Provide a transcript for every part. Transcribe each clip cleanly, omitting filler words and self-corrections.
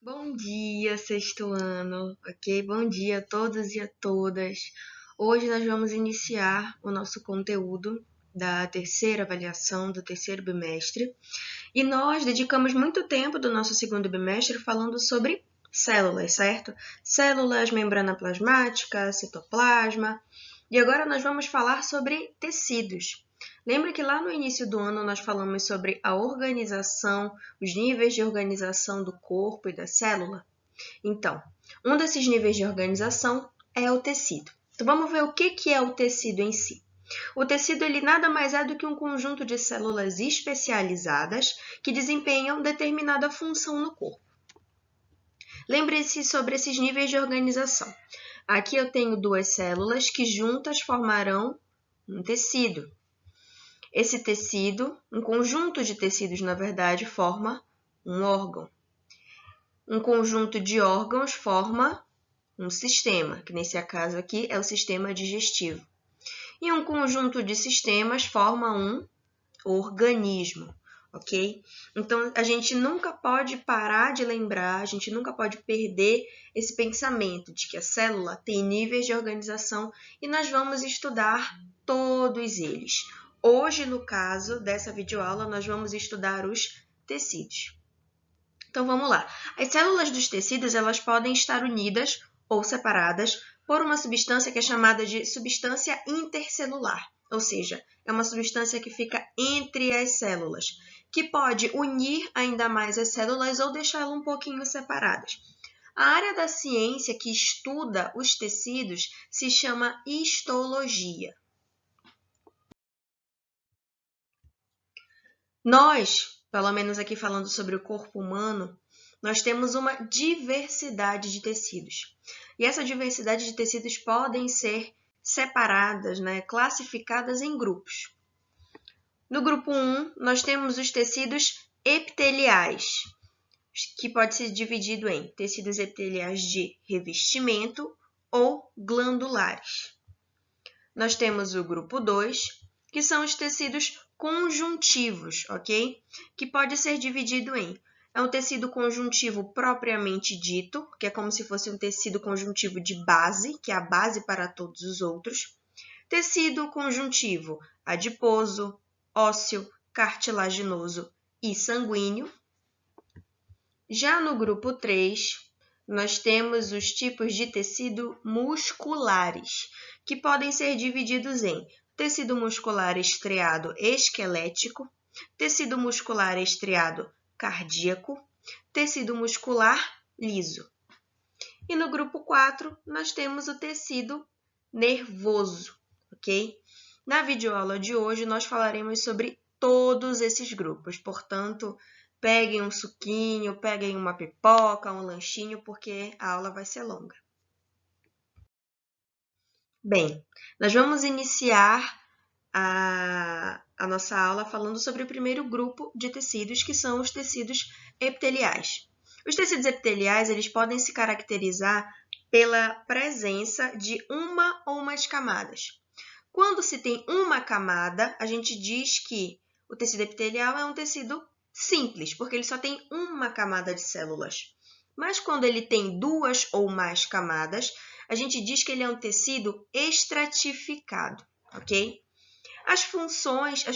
Bom dia, sexto ano, ok? Bom dia a todos e a todas. Hoje nós vamos iniciar o nosso conteúdo da terceira avaliação do terceiro bimestre e nós dedicamos muito tempo do nosso segundo bimestre falando sobre células, certo? Células, membrana plasmática, citoplasma e agora nós vamos falar sobre tecidos. Lembra que lá no início do ano nós falamos sobre a organização, os níveis de organização do corpo e da célula? Então, um desses níveis de organização é o tecido. Então, vamos ver o que é o tecido em si. O tecido ele nada mais é do que um conjunto de células especializadas que desempenham determinada função no corpo. Lembre-se sobre esses níveis de organização. Aqui eu tenho duas células que juntas formarão um tecido. Esse tecido, um conjunto de tecidos, na verdade, forma um órgão. Um conjunto de órgãos forma um sistema, que nesse caso aqui é o sistema digestivo. E um conjunto de sistemas forma um organismo, ok? Então, a gente nunca pode parar de lembrar, a gente nunca pode perder esse pensamento de que a célula tem níveis de organização e nós vamos estudar todos eles. Hoje, no caso dessa videoaula, nós vamos estudar os tecidos. Então, vamos lá. As células dos tecidos, elas podem estar unidas ou separadas por uma substância que é chamada de substância intercelular, ou seja, é uma substância que fica entre as células, que pode unir ainda mais as células ou deixá-las um pouquinho separadas. A área da ciência que estuda os tecidos se chama histologia. Nós, pelo menos aqui falando sobre o corpo humano, nós temos uma diversidade de tecidos. E essa diversidade de tecidos podem ser separadas, classificadas em grupos. No grupo 1, nós temos os tecidos epiteliais, que pode ser dividido em tecidos epiteliais de revestimento ou glandulares. Nós temos o grupo 2, que são os tecidos conjuntivos, ok? Que pode ser dividido em um tecido conjuntivo propriamente dito, que é como se fosse um tecido conjuntivo de base, que é a base para todos os outros. Tecido conjuntivo adiposo, ósseo, cartilaginoso e sanguíneo. Já no grupo 3, nós temos os tipos de tecido musculares, que podem ser divididos em tecido muscular estriado esquelético, tecido muscular estriado cardíaco, tecido muscular liso. E no grupo 4, nós temos o tecido nervoso, ok? Na videoaula de hoje, nós falaremos sobre todos esses grupos, portanto, peguem um suquinho, peguem uma pipoca, um lanchinho, porque a aula vai ser longa. Bem, nós vamos iniciar a nossa aula falando sobre o primeiro grupo de tecidos, que são os tecidos epiteliais. Os tecidos epiteliais, eles podem se caracterizar pela presença de uma ou mais camadas. Quando se tem uma camada, a gente diz que o tecido epitelial é um tecido simples, porque ele só tem uma camada de células. Mas quando ele tem duas ou mais camadas, a gente diz que ele é um tecido estratificado, ok? As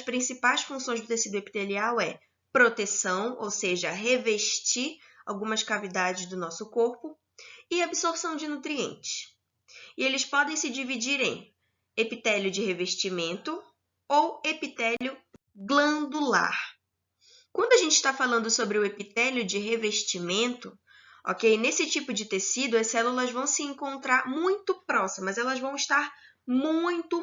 principais funções do tecido epitelial é proteção, ou seja, revestir algumas cavidades do nosso corpo, e absorção de nutrientes. E eles podem se dividir em epitélio de revestimento ou epitélio glandular. Quando a gente está falando sobre o epitélio de revestimento, ok? Nesse tipo de tecido, as células vão se encontrar muito próximas, elas vão estar muito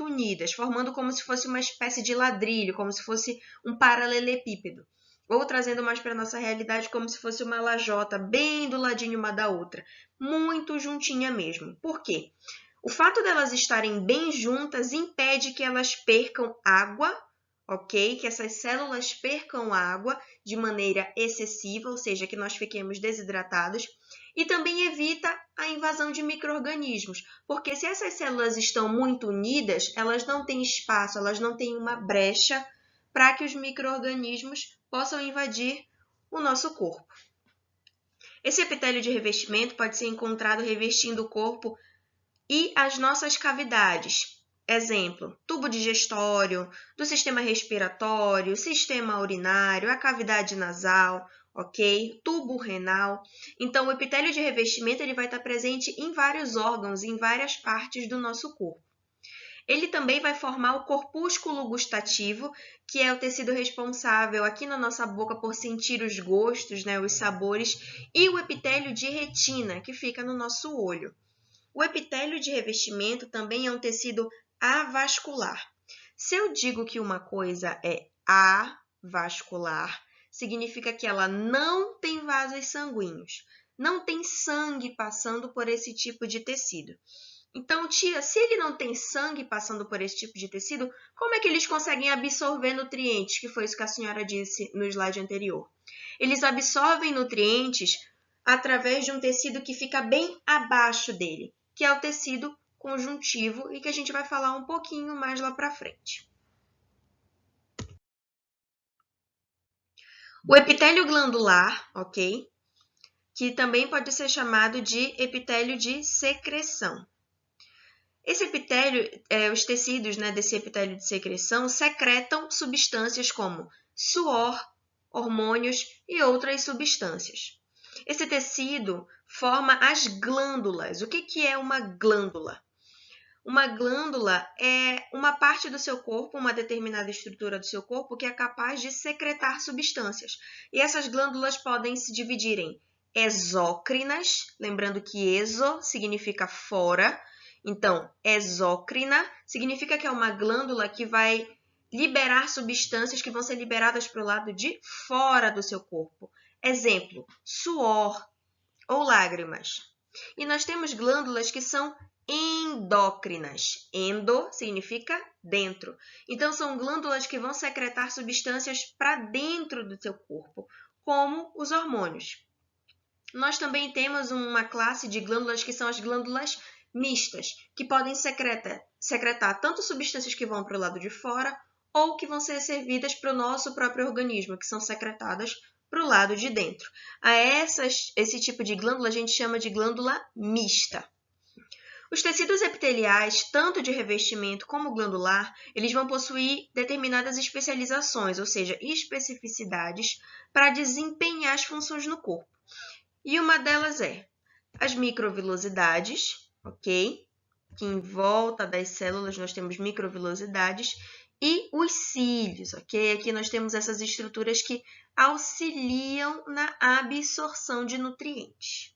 unidas, formando como se fosse uma espécie de ladrilho, como se fosse um paralelepípedo. Ou trazendo mais para a nossa realidade, como se fosse uma lajota, bem do ladinho uma da outra. Muito juntinha mesmo. Por quê? O fato delas estarem bem juntas impede que elas percam água, ok? Que essas células percam água de maneira excessiva, ou seja, que nós fiquemos desidratados, e também evita a invasão de micro-organismos, porque se essas células estão muito unidas, elas não têm espaço, elas não têm uma brecha para que os micro-organismos possam invadir o nosso corpo. Esse epitélio de revestimento pode ser encontrado revestindo o corpo e as nossas cavidades. Exemplo, tubo digestório, do sistema respiratório, sistema urinário, a cavidade nasal, ok? Tubo renal. Então, o epitélio de revestimento ele vai estar presente em vários órgãos, em várias partes do nosso corpo. Ele também vai formar o corpúsculo gustativo, que é o tecido responsável aqui na nossa boca por sentir os gostos, né, os sabores, e o epitélio de retina, que fica no nosso olho. O epitélio de revestimento também é um tecido avascular. Se eu digo que uma coisa é avascular, significa que ela não tem vasos sanguíneos, não tem sangue passando por esse tipo de tecido. Então, tia, se ele não tem sangue passando por esse tipo de tecido, como é que eles conseguem absorver nutrientes? Que foi isso que a senhora disse no slide anterior. Eles absorvem nutrientes através de um tecido que fica bem abaixo dele, que é o tecido conjuntivo e que a gente vai falar um pouquinho mais lá para frente. O epitélio glandular, ok? Que também pode ser chamado de epitélio de secreção. Esse epitélio, os tecidos, né, desse epitélio de secreção secretam substâncias como suor, hormônios e outras substâncias. Esse tecido forma as glândulas. O que é uma glândula? Uma glândula é uma parte do seu corpo, uma determinada estrutura do seu corpo que é capaz de secretar substâncias. E essas glândulas podem se dividir em exócrinas, lembrando que exo significa fora. Então, exócrina significa que é uma glândula que vai liberar substâncias que vão ser liberadas para o lado de fora do seu corpo. Exemplo, suor ou lágrimas. E nós temos glândulas que são endócrinas. Endo significa dentro. Então, são glândulas que vão secretar substâncias para dentro do seu corpo, como os hormônios. Nós também temos uma classe de glândulas que são as glândulas mistas, que podem secretar tanto substâncias que vão para o lado de fora ou que vão ser servidas para o nosso próprio organismo, que são secretadas para o lado de dentro. A esse tipo de glândula a gente chama de glândula mista. Os tecidos epiteliais, tanto de revestimento como glandular, eles vão possuir determinadas especializações, ou seja, especificidades para desempenhar as funções no corpo. E uma delas é as microvilosidades, ok? Que em volta das células nós temos microvilosidades, e os cílios, ok? Aqui nós temos essas estruturas que auxiliam na absorção de nutrientes.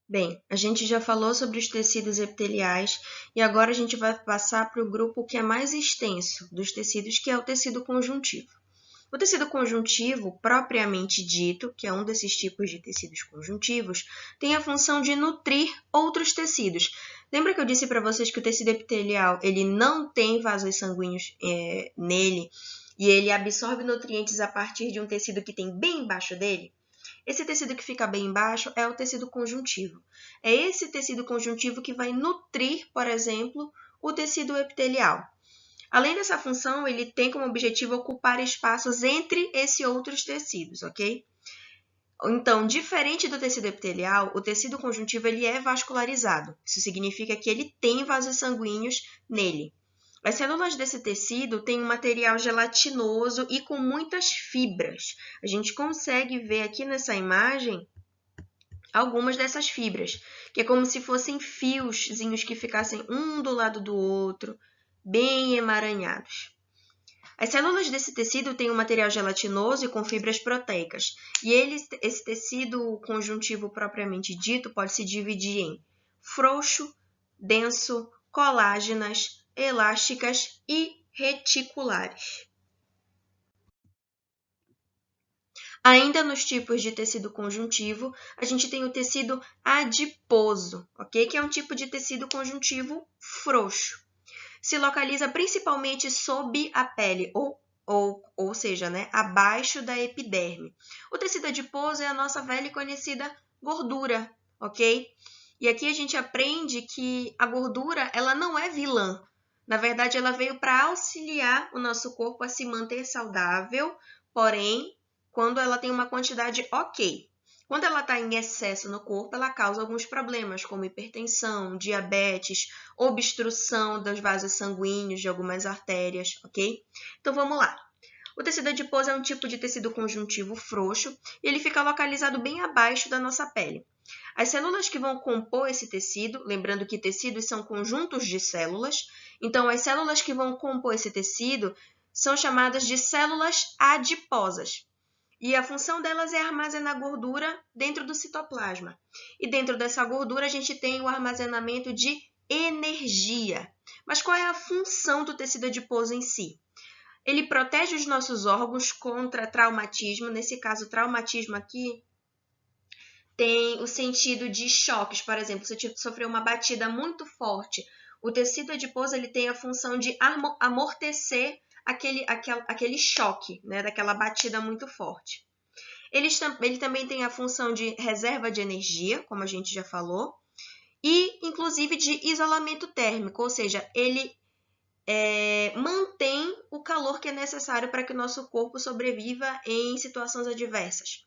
Bem, a gente já falou sobre os tecidos epiteliais e agora a gente vai passar para o grupo que é mais extenso dos tecidos, que é o tecido conjuntivo. O tecido conjuntivo, propriamente dito, que é um desses tipos de tecidos conjuntivos, tem a função de nutrir outros tecidos. Lembra que eu disse para vocês que o tecido epitelial ele não tem vasos sanguíneos nele e ele absorve nutrientes a partir de um tecido que tem bem embaixo dele? Esse tecido que fica bem embaixo é o tecido conjuntivo. É esse tecido conjuntivo que vai nutrir, por exemplo, o tecido epitelial. Além dessa função, ele tem como objetivo ocupar espaços entre esses outros tecidos, ok? Então, diferente do tecido epitelial, o tecido conjuntivo ele é vascularizado. Isso significa que ele tem vasos sanguíneos nele. As células desse tecido têm um material gelatinoso e com muitas fibras. A gente consegue ver aqui nessa imagem algumas dessas fibras, que é como se fossem fiozinhos que ficassem um do lado do outro, bem emaranhados. As células desse tecido têm um material gelatinoso e com fibras proteicas, e esse tecido conjuntivo propriamente dito pode se dividir em frouxo, denso, colágenas, elásticas e reticulares. Ainda nos tipos de tecido conjuntivo, a gente tem o tecido adiposo, ok? Que é um tipo de tecido conjuntivo frouxo. Se localiza principalmente sob a pele, ou seja, né, abaixo da epiderme. O tecido adiposo é a nossa velha e conhecida gordura, ok? E aqui a gente aprende que a gordura ela não é vilã. Na verdade, ela veio para auxiliar o nosso corpo a se manter saudável, porém, quando ela tem uma quantidade ok. Quando ela está em excesso no corpo, ela causa alguns problemas, como hipertensão, diabetes, obstrução dos vasos sanguíneos de algumas artérias, ok? Então, vamos lá. O tecido adiposo é um tipo de tecido conjuntivo frouxo e ele fica localizado bem abaixo da nossa pele. As células que vão compor esse tecido, lembrando que tecidos são conjuntos de células, então as células que vão compor esse tecido são chamadas de células adiposas. E a função delas é armazenar gordura dentro do citoplasma. E dentro dessa gordura a gente tem o armazenamento de energia. Mas qual é a função do tecido adiposo em si? Ele protege os nossos órgãos contra traumatismo. Nesse caso, traumatismo aqui tem o sentido de choques. Por exemplo, se você sofreu uma batida muito forte, o tecido adiposo ele tem a função de amortecer aquele choque, né, daquela batida muito forte. Ele também tem a função de reserva de energia, como a gente já falou, e inclusive de isolamento térmico, ou seja, ele mantém o calor que é necessário para que o nosso corpo sobreviva em situações adversas.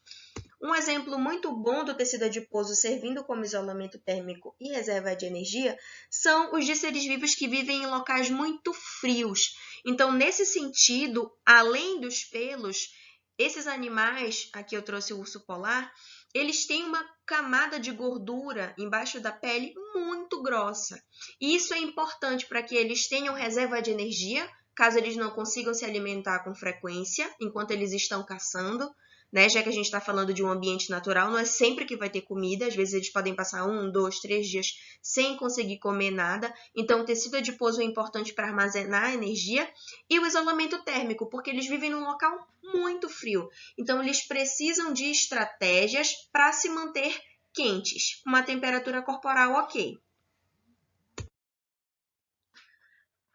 Um exemplo muito bom do tecido adiposo servindo como isolamento térmico e reserva de energia são os de seres vivos que vivem em locais muito frios. Então, nesse sentido, além dos pelos, esses animais, aqui eu trouxe o urso polar, eles têm uma camada de gordura embaixo da pele muito grossa. E isso é importante para que eles tenham reserva de energia, caso eles não consigam se alimentar com frequência enquanto eles estão caçando. Né? Já que a gente está falando de um ambiente natural, não é sempre que vai ter comida, às vezes eles podem passar 1, 2, 3 dias sem conseguir comer nada. Então, o tecido adiposo é importante para armazenar energia e o isolamento térmico, porque eles vivem num local muito frio. Então, eles precisam de estratégias para se manter quentes, com uma temperatura corporal ok.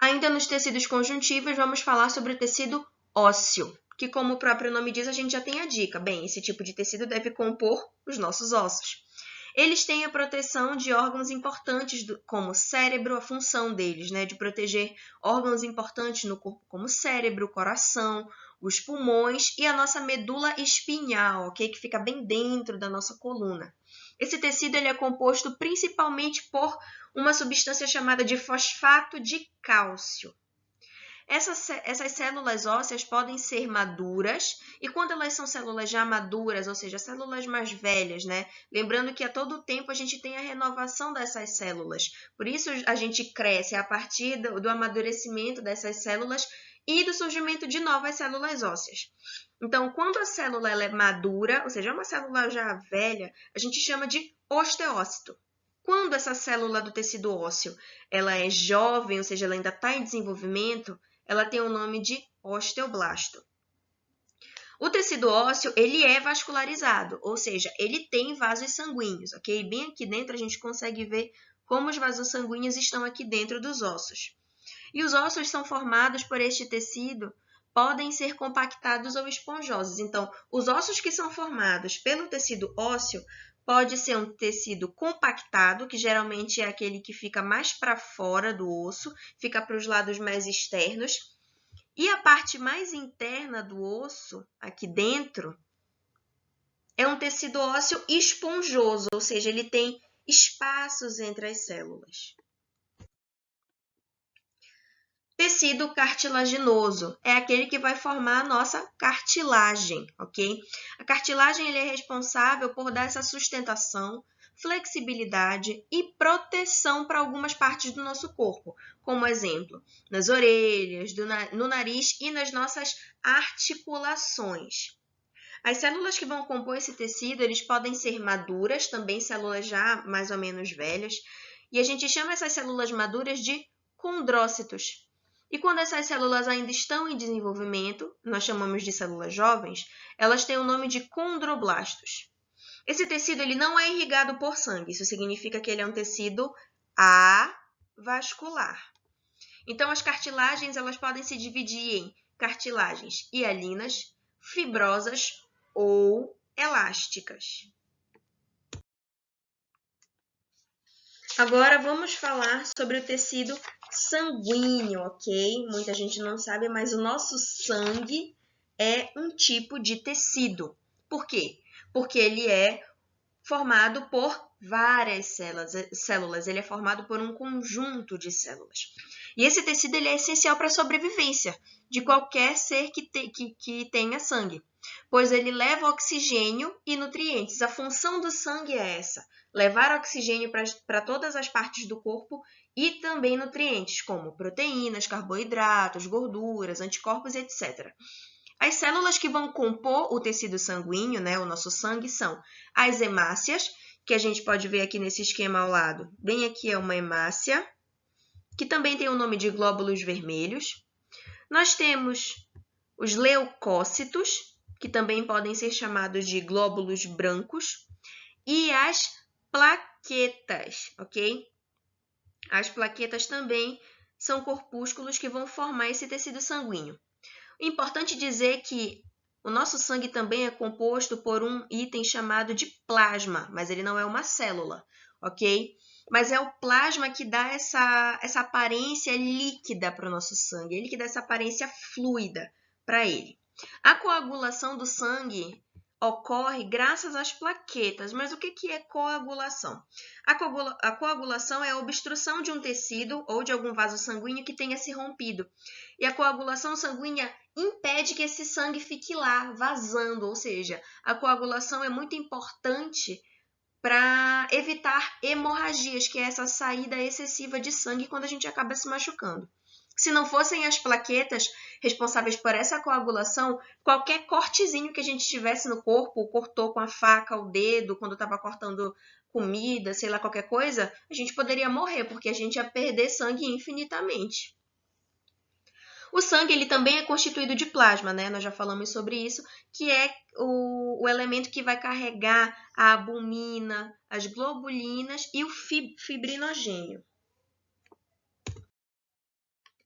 Ainda nos tecidos conjuntivos, vamos falar sobre o tecido ósseo, que, como o próprio nome diz, a gente já tem a dica. Bem, esse tipo de tecido deve compor os nossos ossos. Eles têm a proteção de órgãos importantes, como o cérebro, a função deles, né, de proteger órgãos importantes no corpo, como o cérebro, o coração, os pulmões e a nossa medula espinhal, okay, que fica bem dentro da nossa coluna. Esse tecido ele é composto principalmente por uma substância chamada de fosfato de cálcio. Essas células ósseas podem ser maduras, e quando elas são células já maduras, ou seja, células mais velhas, né? Lembrando que a todo tempo a gente tem a renovação dessas células. Por isso a gente cresce a partir do amadurecimento dessas células e do surgimento de novas células ósseas. Então, quando a célula ela é madura, ou seja, é uma célula já velha, a gente chama de osteócito. Quando essa célula do tecido ósseo ela é jovem, ou seja, ela ainda está em desenvolvimento, ela tem o nome de osteoblasto. O tecido ósseo, ele é vascularizado, ou seja, ele tem vasos sanguíneos, ok? Bem aqui dentro a gente consegue ver como os vasos sanguíneos estão aqui dentro dos ossos. E os ossos são formados por este tecido, podem ser compactados ou esponjosos. Então, os ossos que são formados pelo tecido ósseo pode ser um tecido compactado, que geralmente é aquele que fica mais para fora do osso, fica para os lados mais externos. E a parte mais interna do osso, aqui dentro, é um tecido ósseo esponjoso, ou seja, ele tem espaços entre as células. Tecido cartilaginoso é aquele que vai formar a nossa cartilagem, ok? A cartilagem ele é responsável por dar essa sustentação, flexibilidade e proteção para algumas partes do nosso corpo, como exemplo, nas orelhas, no nariz e nas nossas articulações. As células que vão compor esse tecido, eles podem ser maduras, também células já mais ou menos velhas, e a gente chama essas células maduras de condrócitos. E quando essas células ainda estão em desenvolvimento, nós chamamos de células jovens, elas têm o nome de condroblastos. Esse tecido ele não é irrigado por sangue, isso significa que ele é um tecido avascular. Então, as cartilagens elas podem se dividir em cartilagens hialinas, fibrosas ou elásticas. Agora vamos falar sobre o tecido sanguíneo, ok? Muita gente não sabe, mas o nosso sangue é um tipo de tecido. Por quê? Porque ele é formado por várias células, ele é formado por um conjunto de células. E esse tecido ele é essencial para a sobrevivência de qualquer ser que tenha sangue, pois ele leva oxigênio e nutrientes. A função do sangue é essa, levar oxigênio para todas as partes do corpo e também nutrientes, como proteínas, carboidratos, gorduras, anticorpos, etc. As células que vão compor o tecido sanguíneo, né, o nosso sangue, são as hemácias, que a gente pode ver aqui nesse esquema ao lado. Bem aqui é uma hemácia, que também tem o nome de glóbulos vermelhos. Nós temos os leucócitos, que também podem ser chamados de glóbulos brancos, e as plaquetas, ok? As plaquetas também são corpúsculos que vão formar esse tecido sanguíneo. É importante dizer que o nosso sangue também é composto por um item chamado de plasma, mas ele não é uma célula, ok? Mas é o plasma que dá essa aparência líquida para o nosso sangue, ele que dá essa aparência fluida para ele. A coagulação do sangue ocorre graças às plaquetas, mas o que é coagulação? A coagulação é a obstrução de um tecido ou de algum vaso sanguíneo que tenha se rompido. E a coagulação sanguínea impede que esse sangue fique lá, vazando, ou seja, a coagulação é muito importante para evitar hemorragias, que é essa saída excessiva de sangue quando a gente acaba se machucando. Se não fossem as plaquetas responsáveis por essa coagulação, qualquer cortezinho que a gente tivesse no corpo, cortou com a faca o dedo quando estava cortando comida, sei lá, qualquer coisa, a gente poderia morrer, porque a gente ia perder sangue infinitamente. O sangue ele também é constituído de plasma, né? Nós já falamos sobre isso, que é o elemento que vai carregar a albumina, as globulinas e o fibrinogênio.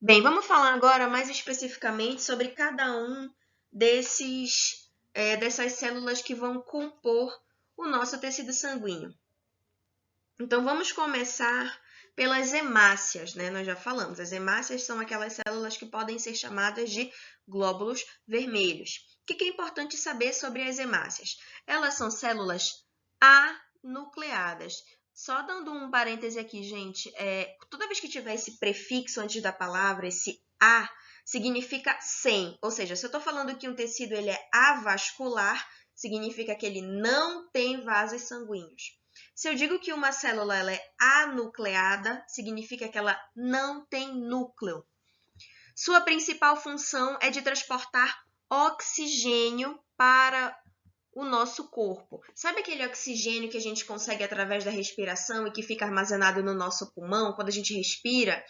Bem, vamos falar agora mais especificamente sobre cada um dessas células que vão compor o nosso tecido sanguíneo. Então, vamos começar pelas hemácias, né? Nós já falamos, as hemácias são aquelas células que podem ser chamadas de glóbulos vermelhos. O que é importante saber sobre as hemácias? Elas são células anucleadas. Só dando um parêntese aqui, gente, toda vez que tiver esse prefixo antes da palavra, esse A, significa sem. Ou seja, se eu estou falando que um tecido ele é avascular, significa que ele não tem vasos sanguíneos. Se eu digo que uma célula ela é anucleada, significa que ela não tem núcleo. Sua principal função é de transportar oxigênio para o nosso corpo. Sabe aquele oxigênio que a gente consegue através da respiração e que fica armazenado no nosso pulmão? Quando a gente respira,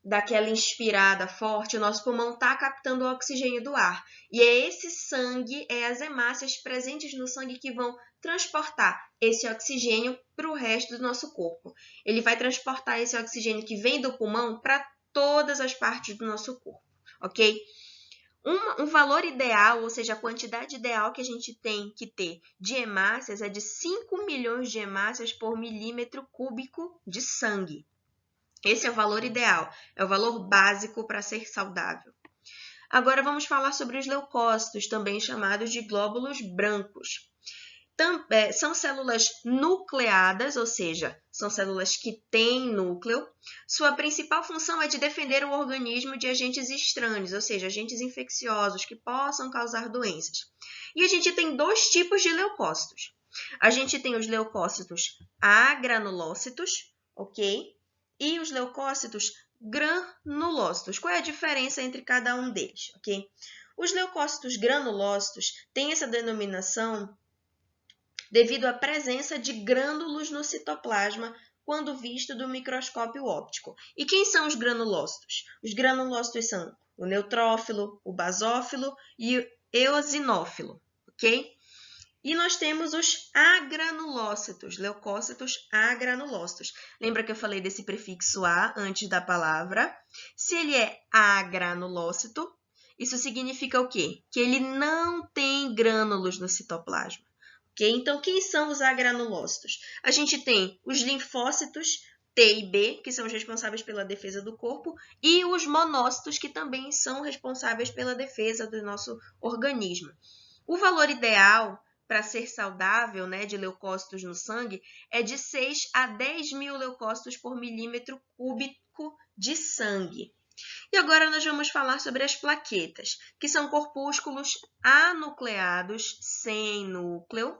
daquela inspirada forte, o nosso pulmão está captando o oxigênio do ar. E é esse sangue, as hemácias presentes no sangue que vão transportar esse oxigênio para o resto do nosso corpo. Ele vai transportar esse oxigênio que vem do pulmão para todas as partes do nosso corpo, ok? Um valor ideal, ou seja, a quantidade ideal que a gente tem que ter de hemácias é de 5 milhões de hemácias por milímetro cúbico de sangue. Esse é o valor ideal, é o valor básico para ser saudável. Agora vamos falar sobre os leucócitos, também chamados de glóbulos brancos. São células nucleadas, ou seja, são células que têm núcleo. Sua principal função é de defender o organismo de agentes estranhos, ou seja, agentes infecciosos que possam causar doenças. E a gente tem dois tipos de leucócitos. A gente tem os leucócitos agranulócitos, ok? E os leucócitos granulócitos. Qual é a diferença entre cada um deles, ok? Os leucócitos granulócitos têm essa denominação devido à presença de grânulos no citoplasma quando visto do microscópio óptico. E quem são os granulócitos? Os granulócitos são o neutrófilo, o basófilo e o eosinófilo, ok? E nós temos os agranulócitos, leucócitos agranulócitos. Lembra que eu falei desse prefixo A antes da palavra? Se ele é agranulócito, isso significa o quê? Que ele não tem grânulos no citoplasma. Okay? Então, quem são os agranulócitos? A gente tem os linfócitos T e B, que são os responsáveis pela defesa do corpo, e os monócitos, que também são responsáveis pela defesa do nosso organismo. O valor ideal para ser saudável, né, de leucócitos no sangue é de 6 a 10 mil leucócitos por milímetro cúbico de sangue. E agora nós vamos falar sobre as plaquetas, que são corpúsculos anucleados sem núcleo,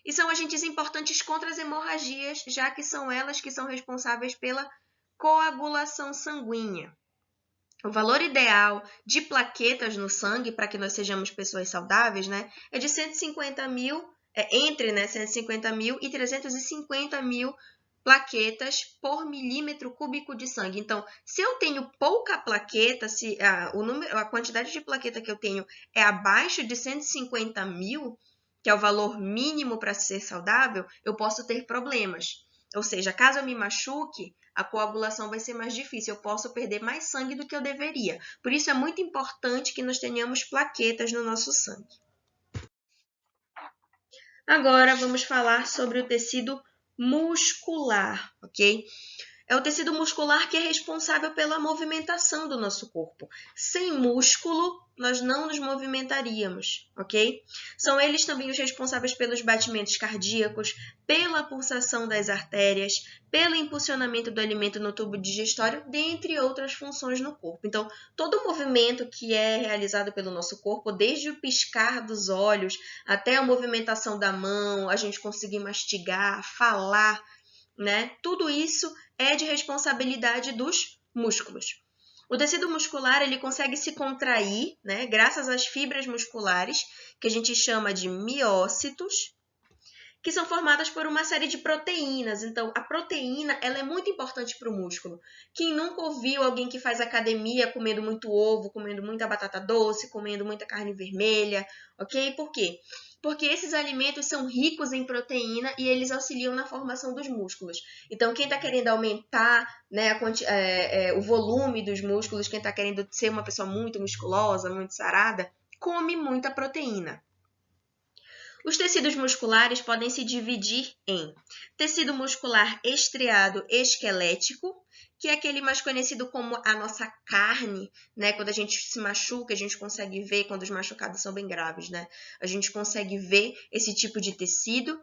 e são agentes importantes contra as hemorragias, já que são elas que são responsáveis pela coagulação sanguínea. O valor ideal de plaquetas no sangue, para que nós sejamos pessoas saudáveis, né, é de 150 mil, entre 150 mil e 350 mil plaquetas por milímetro cúbico de sangue. Então, se eu tenho pouca plaqueta, se a quantidade de plaqueta que eu tenho é abaixo de 150 mil, que é o valor mínimo para ser saudável, eu posso ter problemas. Ou seja, caso eu me machuque, a coagulação vai ser mais difícil, eu posso perder mais sangue do que eu deveria. Por isso é muito importante que nós tenhamos plaquetas no nosso sangue. Agora vamos falar sobre o tecido muscular, ok? É o tecido muscular que é responsável pela movimentação do nosso corpo. Sem músculo, nós não nos movimentaríamos, ok? São eles também os responsáveis pelos batimentos cardíacos, pela pulsação das artérias, pelo impulsionamento do alimento no tubo digestório, dentre outras funções no corpo. Então, todo movimento que é realizado pelo nosso corpo, desde o piscar dos olhos até a movimentação da mão, a gente conseguir mastigar, falar, né? Tudo isso é de responsabilidade dos músculos. O tecido muscular ele consegue se contrair, né, graças às fibras musculares, que a gente chama de miócitos, que são formadas por uma série de proteínas. Então, a proteína ela é muito importante para o músculo. Quem nunca ouviu alguém que faz academia comendo muito ovo, comendo muita batata doce, comendo muita carne vermelha, ok? Por quê? Porque esses alimentos são ricos em proteína e eles auxiliam na formação dos músculos. Então, quem está querendo aumentar, né, o volume dos músculos, quem está querendo ser uma pessoa muito musculosa, muito sarada, come muita proteína. Os tecidos musculares podem se dividir em tecido muscular estriado esquelético, que é aquele mais conhecido como a nossa carne, né? Quando a gente se machuca, a gente consegue ver, quando os machucados são bem graves, né? A gente consegue ver esse tipo de tecido.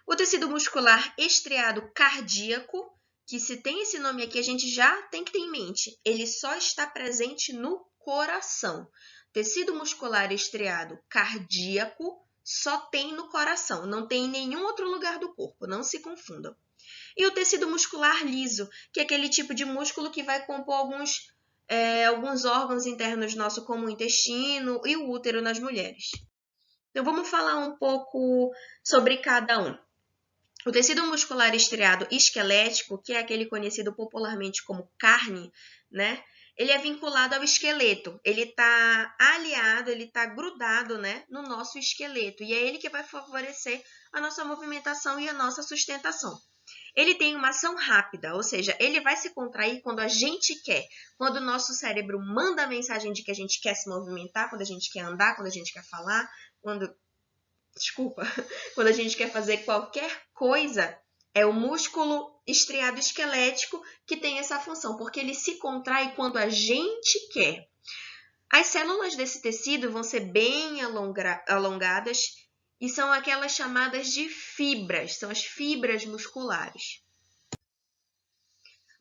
O tecido muscular estriado cardíaco, que se tem esse nome aqui, a gente já tem que ter em mente, ele só está presente no coração. Tecido muscular estriado cardíaco só tem no coração, não tem em nenhum outro lugar do corpo, não se confundam. E o tecido muscular liso, que é aquele tipo de músculo que vai compor alguns órgãos internos nossos, como o intestino e o útero nas mulheres. Então, vamos falar um pouco sobre cada um. O tecido muscular estriado esquelético, que é aquele conhecido popularmente como carne, né? Ele é vinculado ao esqueleto, ele está aliado, ele está grudado, né, no nosso esqueleto, e é ele que vai favorecer a nossa movimentação e a nossa sustentação. Ele tem uma ação rápida, ou seja, ele vai se contrair quando a gente quer, quando o nosso cérebro manda a mensagem de que a gente quer se movimentar, quando a gente quer andar, quando a gente quer falar, quando a gente quer fazer qualquer coisa, é o músculo estriado esquelético que tem essa função, porque ele se contrai quando a gente quer. As células desse tecido vão ser bem alongadas e são aquelas chamadas de fibras, são as fibras musculares.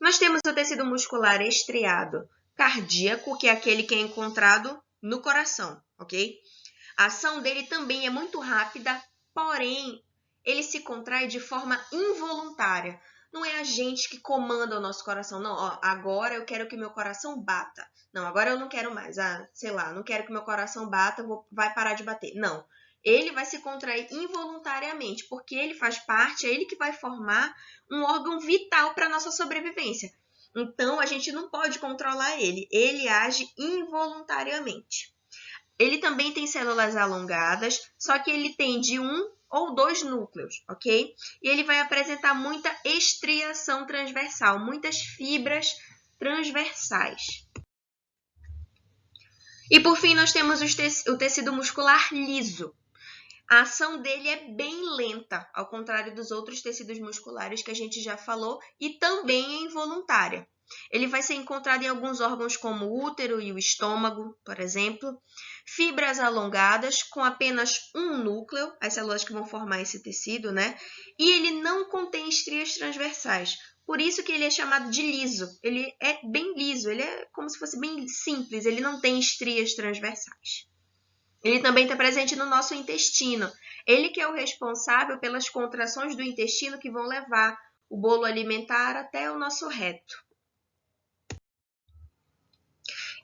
Nós temos o tecido muscular estriado cardíaco, que é aquele que é encontrado no coração, ok? A ação dele também é muito rápida, porém, ele se contrai de forma involuntária. Não é a gente que comanda o nosso coração. Não, agora eu quero que meu coração bata. Não, agora eu não quero mais. Não quero que meu coração bata, vai parar de bater. Não, ele vai se contrair involuntariamente, porque ele faz parte, é ele que vai formar um órgão vital para a nossa sobrevivência. Então, a gente não pode controlar ele. Ele age involuntariamente. Ele também tem células alongadas, só que ele tem de 1 ou 2 núcleos, ok? E ele vai apresentar muita estriação transversal, muitas fibras transversais. E por fim, nós temos o tecido muscular liso. a ação dele é bem lenta, ao contrário dos outros tecidos musculares que a gente já falou, e também é involuntária. Ele vai ser encontrado em alguns órgãos como o útero e o estômago, por exemplo. Fibras alongadas com apenas um núcleo, as células que vão formar esse tecido, né? E ele não contém estrias transversais. Por isso que ele é chamado de liso. Ele é bem liso, ele é como se fosse bem simples, ele não tem estrias transversais. Ele também está presente no nosso intestino. Ele que é o responsável pelas contrações do intestino que vão levar o bolo alimentar até o nosso reto.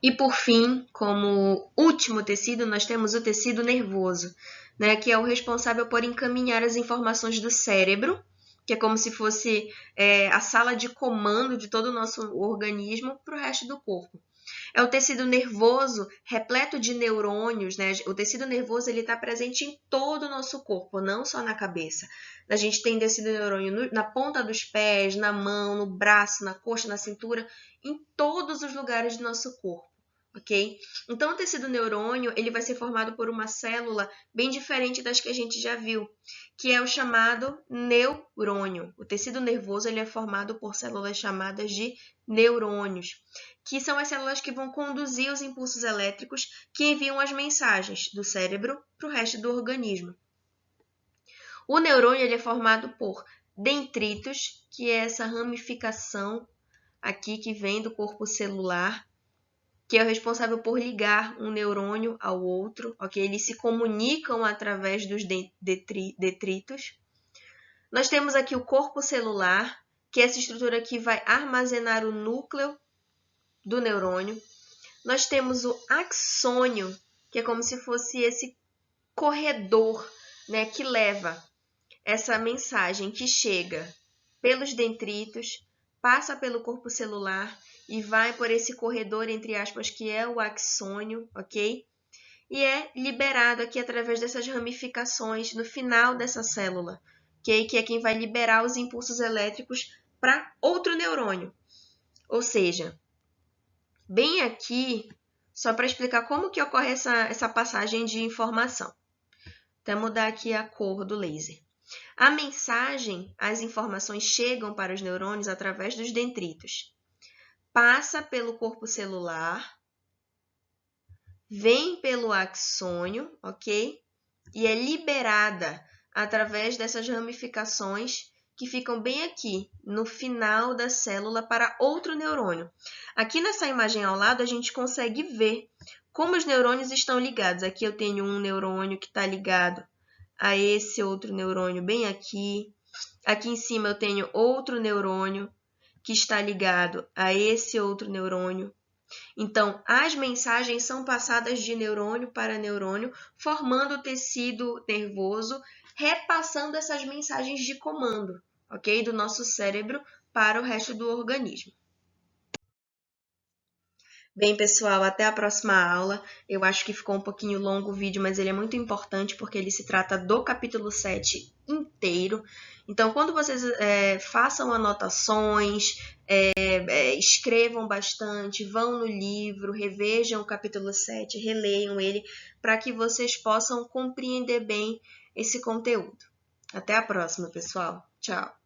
E por fim, como último tecido, nós temos o tecido nervoso, né, que é o responsável por encaminhar as informações do cérebro, que é como se fosse a sala de comando de todo o nosso organismo para o resto do corpo. É o tecido nervoso repleto de neurônios, né? O tecido nervoso está presente em todo o nosso corpo, não só na cabeça. A gente tem tecido neurônio na ponta dos pés, na mão, no braço, na coxa, na cintura, em todos os lugares do nosso corpo. Ok? Então, o tecido neurônio ele vai ser formado por uma célula bem diferente das que a gente já viu, que é o chamado neurônio. O tecido nervoso ele é formado por células chamadas de neurônios, que são as células que vão conduzir os impulsos elétricos que enviam as mensagens do cérebro para o resto do organismo. O neurônio ele é formado por dendritos, que é essa ramificação aqui que vem do corpo celular, que é o responsável por ligar um neurônio ao outro, ok? Eles se comunicam através dos detritos. Nós temos aqui o corpo celular, que é essa estrutura que vai armazenar o núcleo do neurônio. Nós temos o axônio, que é como se fosse esse corredor, né, que leva essa mensagem que chega pelos dendritos, passa pelo corpo celular e vai por esse corredor, entre aspas, que é o axônio, ok? E é liberado aqui através dessas ramificações no final dessa célula, ok? Que é quem vai liberar os impulsos elétricos para outro neurônio. Ou seja, bem aqui, só para explicar como que ocorre essa passagem de informação. Até mudar aqui a cor do laser. A mensagem, as informações chegam para os neurônios através dos dendritos. Passa pelo corpo celular, vem pelo axônio, ok? E é liberada através dessas ramificações que ficam bem aqui, no final da célula, para outro neurônio. Aqui nessa imagem ao lado, a gente consegue ver como os neurônios estão ligados. Aqui eu tenho um neurônio que está ligado a esse outro neurônio bem aqui. Aqui em cima eu tenho outro neurônio que está ligado a esse outro neurônio. Então, as mensagens são passadas de neurônio para neurônio, formando o tecido nervoso, repassando essas mensagens de comando, ok? Do nosso cérebro para o resto do organismo. Bem, pessoal, até a próxima aula. Eu acho que ficou um pouquinho longo o vídeo, mas ele é muito importante porque ele se trata do capítulo 7 inteiro. Então, quando vocês façam anotações, escrevam bastante, vão no livro, revejam o capítulo 7, releiam ele, para que vocês possam compreender bem esse conteúdo. Até a próxima, pessoal. Tchau!